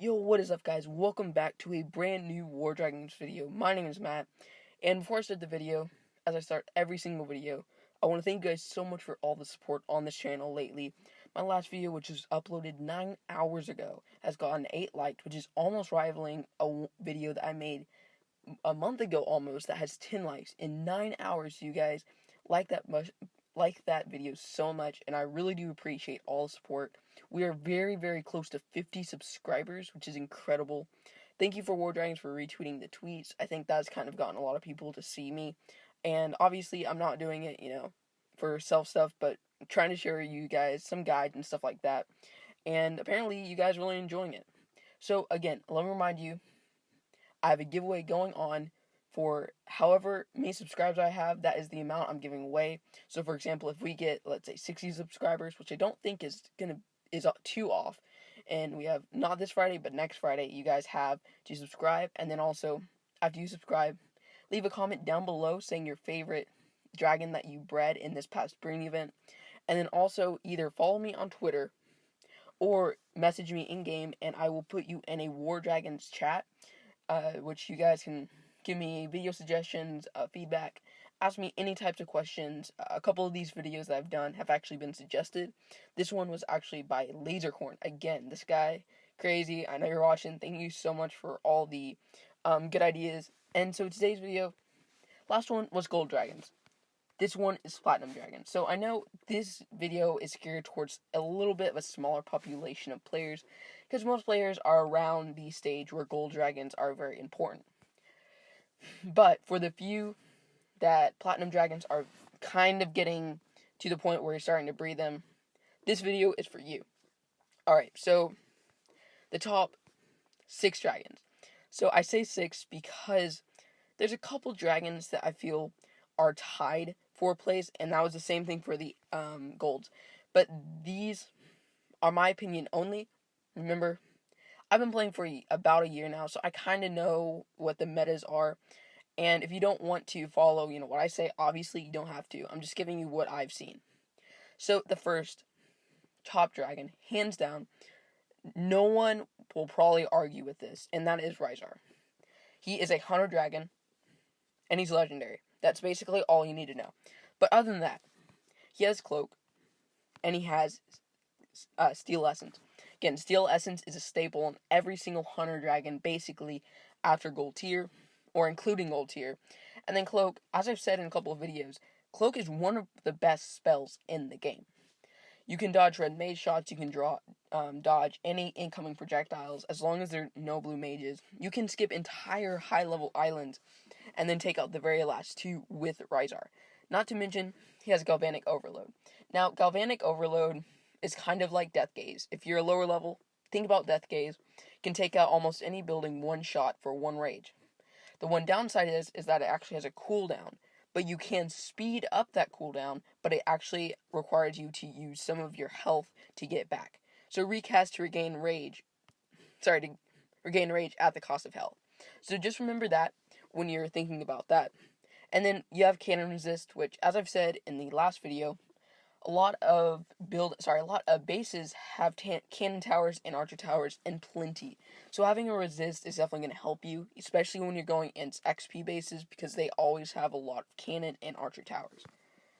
Yo, what is up, guys? Welcome back to a brand new War Dragons video. My name is Matt, and before I start the video, as I start every single video, I want to thank you guys so much for all the support on this channel lately. My last video, which was uploaded 9 hours ago, has gotten 8 likes, which is almost rivaling a video that I made a month ago almost that has 10 likes. In 9 hours, you guys like that video so much, and I really do appreciate all the support. We are very, very close to 50 subscribers, which is incredible. Thank you for War Dragons for retweeting the tweets. I think that's kind of gotten a lot of people to see me. And obviously, I'm not doing it, for self stuff, but I'm trying to share you guys some guides and stuff like that. And apparently, you guys are really enjoying it. So, again, let me remind you, I have a giveaway going on for however many subscribers I have. That is the amount I'm giving away. So, for example, if we get, let's say, 60 subscribers, which I don't think is too off, and we have not this Friday but next Friday, you guys have to subscribe. And then also, after you subscribe, leave a comment down below saying your favorite dragon that you bred in this past breeding event. And then also either follow me on Twitter or message me in game, and I will put you in a War Dragons chat, which you guys can give me video suggestions, feedback, ask me any types of questions. A couple of these videos that I've done have actually been suggested. This one was actually by Lasercorn. Again, this guy, crazy. I know you're watching. Thank you so much for all the good ideas. And so today's video, last one was Gold Dragons. This one is Platinum Dragons. So I know this video is geared towards a little bit of a smaller population of players, because most players are around the stage where Gold Dragons are very important. But for the few that Platinum Dragons are kind of getting to the point where you're starting to breed them, this video is for you. Alright, so the top 6 dragons. So I say 6 because there's a couple dragons that I feel are tied for place, and that was the same thing for the golds. But these are my opinion only. Remember, I've been playing for about a year now, so I kind of know what the metas are. And if you don't want to follow, what I say, obviously you don't have to. I'm just giving you what I've seen. So the first top dragon, hands down, no one will probably argue with this, and that is Rizar. He is a hunter dragon, and he's legendary. That's basically all you need to know. But other than that, he has Cloak, and he has Steel Essence. Again, Steel Essence is a staple in every single hunter dragon, basically, after Gold Tier, or including Gold Tier. And then Cloak, as I've said in a couple of videos, Cloak is one of the best spells in the game. You can dodge red mage shots, you can dodge any incoming projectiles, as long as there are no blue mages. You can skip entire high-level islands, and then take out the very last 2 with Rizar. Not to mention, he has Galvanic Overload. Now, Galvanic Overload is kind of like Death Gaze. If you're a lower level, think about Death Gaze. You can take out almost any building one shot for 1 rage. The one downside is that it actually has a cooldown, but you can speed up that cooldown, but it actually requires you to use some of your health to get back. So recast to regain rage. To regain rage at the cost of health. So just remember that when you're thinking about that. And then you have Cannon Resist, which, as I've said in the last video, a lot of bases have cannon towers and archer towers in plenty. So having a resist is definitely going to help you, especially when you're going into XP bases, because they always have a lot of cannon and archer towers.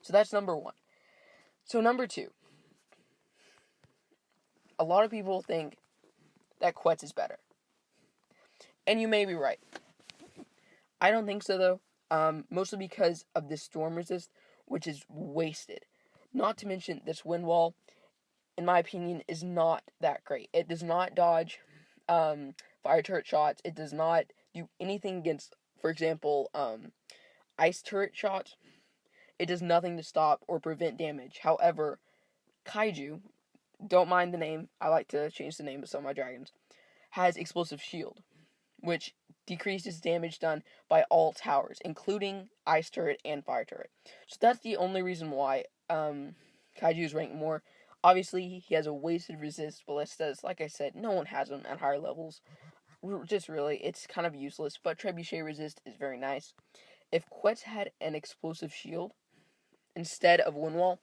So that's number 1. So number 2. A lot of people think that Quetz is better. And you may be right. I don't think so, though. Mostly because of this storm resist, which is wasted. Not to mention, this wind wall, in my opinion, is not that great. It does not dodge fire turret shots. It does not do anything against, for example, ice turret shots. It does nothing to stop or prevent damage. However, Kaiju, don't mind the name, I like to change the name of some of my dragons, has Explosive Shield, which decreases damage done by all towers, including ice turret and fire turret. So that's the only reason why Kaiju is ranked more. Obviously, he has a wasted resist ballistas. Like I said, no one has them at higher levels. Just really, it's kind of useless, but Trebuchet resist is very nice. If Quetz had an explosive shield instead of wind wall,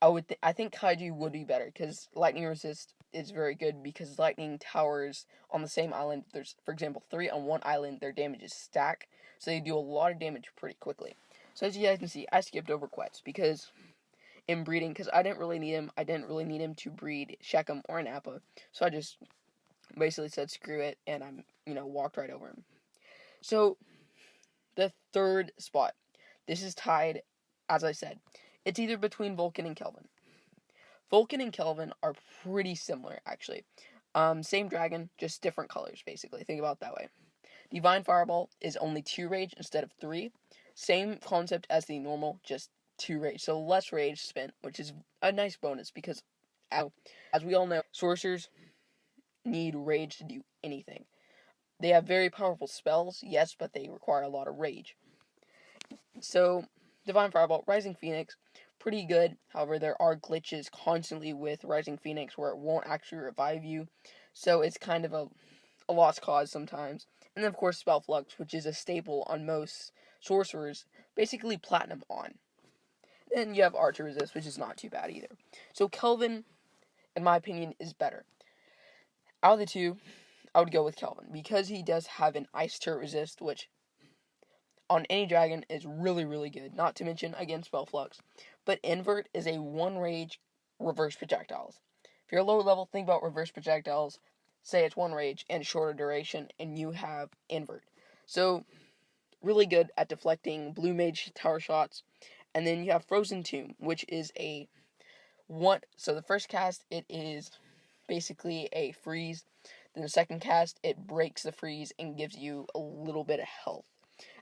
I think Kaiju would be better, because lightning resist is very good because lightning towers on the same island. There's, for example, 3 on one island. Their damages stack, so they do a lot of damage pretty quickly. So as you guys can see, I skipped over Quetz because in breeding, because I didn't really need him. I didn't really need him to breed Shechem or Nappa, so I just basically said screw it, and walked right over him. So the third spot, this is tied, as I said. It's either between Vulcan and Kelvin. Vulcan and Kelvin are pretty similar, actually. Same dragon, just different colors, basically. Think about it that way. Divine Fireball is only 2 rage instead of 3. Same concept as the normal, just 2 rage. So less rage spent, which is a nice bonus because, as we all know, sorcerers need rage to do anything. They have very powerful spells, yes, but they require a lot of rage. So, Divine Fireball, Rising Phoenix, pretty good. However, there are glitches constantly with Rising Phoenix where it won't actually revive you. So it's kind of a lost cause sometimes. And then, of course, Spell Flux, which is a staple on most sorcerers, basically platinum on. Then you have Archer Resist, which is not too bad either. So Kelvin, in my opinion, is better. Out of the two, I would go with Kelvin because he does have an Ice Turret Resist, which on any dragon is really, really good. Not to mention, again, Spell Flux. But Invert is a 1 rage reverse projectiles. If you're lower level, think about reverse projectiles. Say it's 1 rage and shorter duration, and you have Invert. So, really good at deflecting Blue Mage tower shots. And then you have Frozen Tomb, which is a 1. So the first cast, it is basically a freeze. Then the second cast, it breaks the freeze and gives you a little bit of health.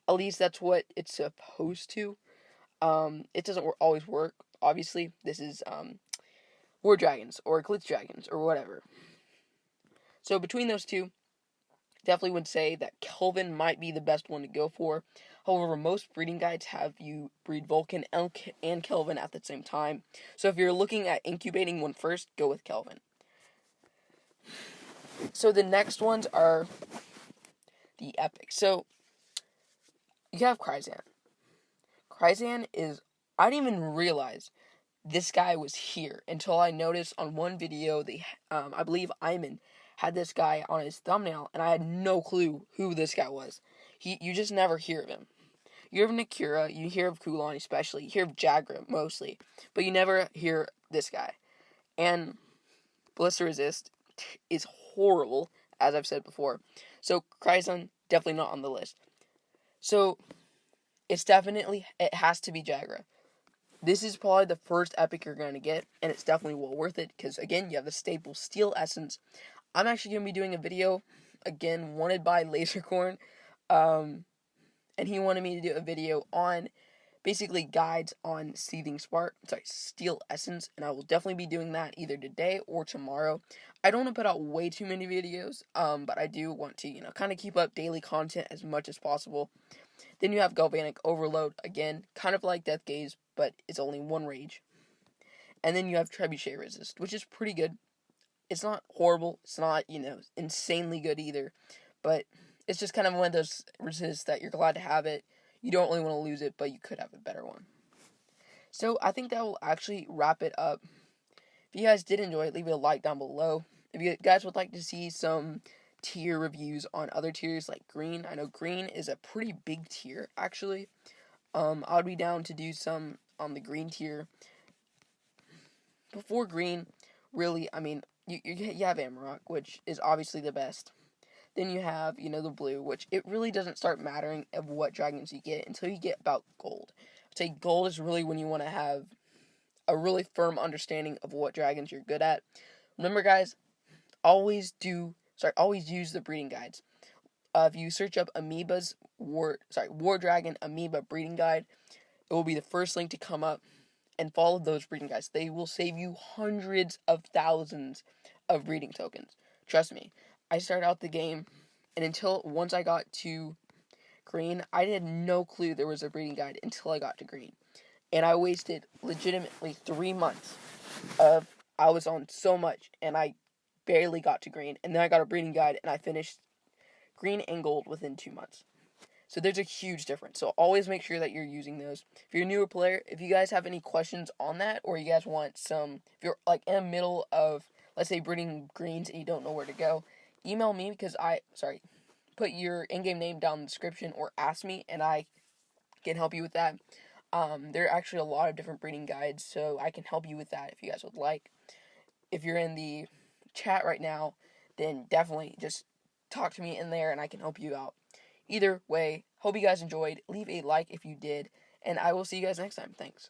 At least that's what it's supposed to. It doesn't always work. Obviously, this is War Dragons or Eclipse Dragons or whatever. So between those two, definitely would say that Kelvin might be the best one to go for. However, most breeding guides have you breed Vulcan and Kelvin at the same time. So if you're looking at incubating one first, go with Kelvin. So the next ones are the epic. So you have Cryzan. Cryzan is, I didn't even realize this guy was here until I noticed on one video, I believe Iman had this guy on his thumbnail, and I had no clue who this guy was. You just never hear of him. You hear of Nakura, you hear of Kulan especially, you hear of Jagra mostly, but you never hear this guy. And Blister Resist is horrible, as I've said before. So Cryzan, definitely not on the list. So it has to be Jagra. This is probably the first epic you're going to get, and it's definitely well worth it, because again, you have the staple Steel Essence. I'm actually going to be doing a video, again, wanted by Lasercorn, and he wanted me to do a video on, basically, guides on Steel Essence, and I will definitely be doing that either today or tomorrow. I don't want to put out way too many videos, but I do want to, kind of keep up daily content as much as possible. Then you have Galvanic Overload, again, kind of like Death Gaze, but it's only 1 rage. And then you have Trebuchet Resist, which is pretty good. It's not horrible, it's not, insanely good either, but it's just kind of one of those resists that you're glad to have it. You don't really want to lose it, but you could have a better one. So I think that will actually wrap it up. If you guys did enjoy it, leave a like down below. If you guys would like to see some tier reviews on other tiers like green, I know green is a pretty big tier actually. I would be down to do some on the green tier. Before green, really, you have Amarok, which is obviously the best. Then you have, the blue, which it really doesn't start mattering of what dragons you get until you get about gold. I'd say gold is really when you want to have a really firm understanding of what dragons you're good at. Remember, guys, always use the breeding guides. If you search up War Dragon Amoeba breeding guide, it will be the first link to come up, and follow those breeding guides. They will save you hundreds of thousands of breeding tokens. Trust me. I started out the game, and once I got to green, I had no clue there was a breeding guide until I got to green. And I wasted legitimately 3 months I was on so much, and I barely got to green. And then I got a breeding guide, and I finished green and gold within 2 months. So there's a huge difference. So always make sure that you're using those. If you're a newer player, if you guys have any questions on that, or you guys want if you're like in the middle of let's say breeding greens and you don't know where to go, email me because put your in-game name down in the description or ask me and I can help you with that. There are actually a lot of different breeding guides, so I can help you with that if you guys would like. If you're in the chat right now, then definitely just talk to me in there and I can help you out. Either way, hope you guys enjoyed. Leave a like if you did, and I will see you guys next time. Thanks.